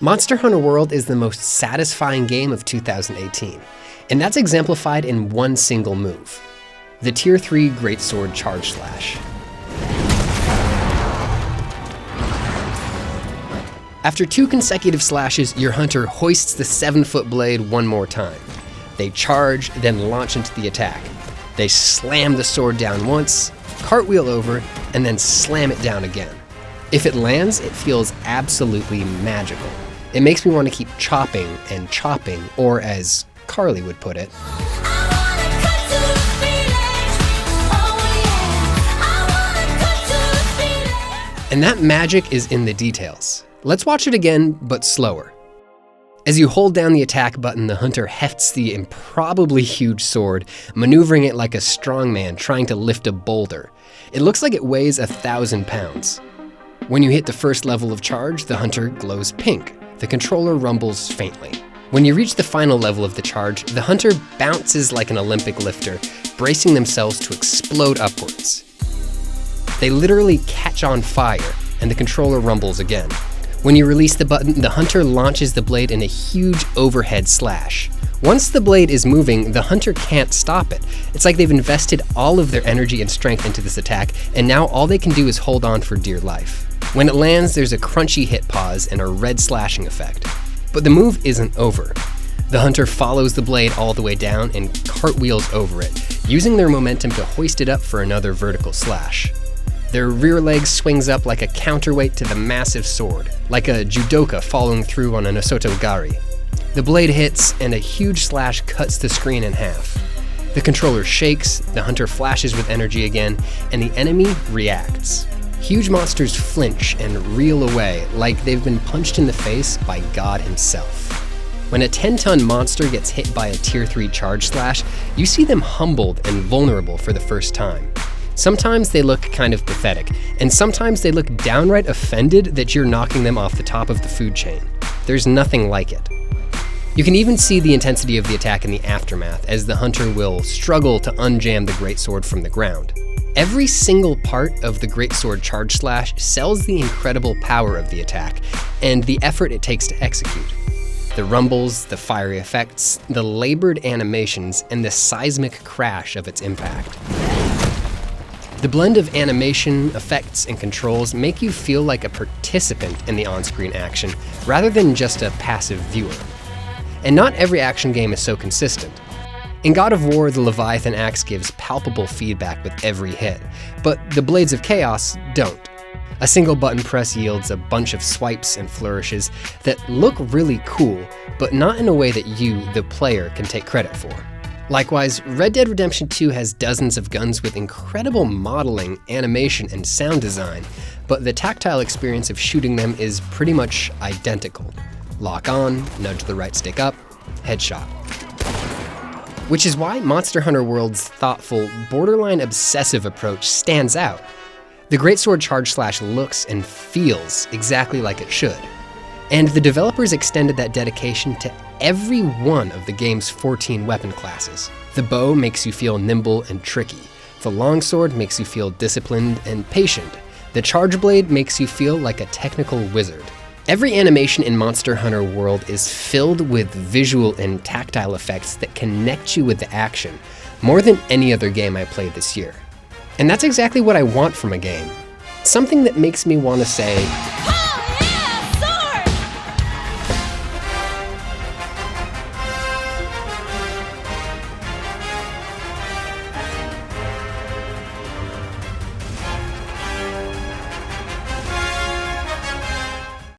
Monster Hunter World is the most satisfying game of 2018, and that's exemplified in one single move: the Tier 3 Greatsword Charge Slash. After 2 consecutive slashes, your hunter hoists the 7-foot blade one more time. They charge, then launch into the attack. They slam the sword down once, cartwheel over, and then slam it down again. If it lands, it feels absolutely magical. It makes me want to keep chopping and chopping, or as Carly would put it, and that magic is in the details. Let's watch it again, but slower. As you hold down the attack button, the hunter hefts the improbably huge sword, maneuvering it like a strongman trying to lift a boulder. It looks like it weighs 1,000 pounds. When you hit the first level of charge, the hunter glows pink. The controller rumbles faintly. When you reach the final level of the charge, the hunter bounces like an Olympic lifter, bracing themselves to explode upwards. They literally catch on fire, and the controller rumbles again. When you release the button, the hunter launches the blade in a huge overhead slash. Once the blade is moving, the hunter can't stop it. It's like they've invested all of their energy and strength into this attack, and now all they can do is hold on for dear life. When it lands, there's a crunchy hit pause and a red slashing effect. But the move isn't over. The hunter follows the blade all the way down and cartwheels over it, using their momentum to hoist it up for another vertical slash. Their rear leg swings up like a counterweight to the massive sword, like a judoka following through on an osotogari. The blade hits, and a huge slash cuts the screen in half. The controller shakes, the hunter flashes with energy again, and the enemy reacts. Huge monsters flinch and reel away like they've been punched in the face by God himself. When a 10-ton monster gets hit by a Tier 3 Charge Slash, you see them humbled and vulnerable for the first time. Sometimes they look kind of pathetic, and sometimes they look downright offended that you're knocking them off the top of the food chain. There's nothing like it. You can even see the intensity of the attack in the aftermath, as the hunter will struggle to unjam the greatsword from the ground. Every single part of the Greatsword Charge Slash sells the incredible power of the attack, and the effort it takes to execute. The rumbles, the fiery effects, the labored animations, and the seismic crash of its impact. The blend of animation, effects, and controls make you feel like a participant in the on-screen action, rather than just a passive viewer. And not every action game is so consistent. In God of War, the Leviathan axe gives palpable feedback with every hit, but the Blades of Chaos don't. A single button press yields a bunch of swipes and flourishes that look really cool, but not in a way that you, the player, can take credit for. Likewise, Red Dead Redemption 2 has dozens of guns with incredible modeling, animation, and sound design, but the tactile experience of shooting them is pretty much identical. Lock on, nudge the right stick up, headshot. Which is why Monster Hunter World's thoughtful, borderline obsessive approach stands out. The Greatsword Charge Slash looks and feels exactly like it should. And the developers extended that dedication to every one of the game's 14 weapon classes. The bow makes you feel nimble and tricky. The longsword makes you feel disciplined and patient. The charge blade makes you feel like a technical wizard. Every animation in Monster Hunter World is filled with visual and tactile effects that connect you with the action, more than any other game I played this year. And that's exactly what I want from a game. Something that makes me want to say,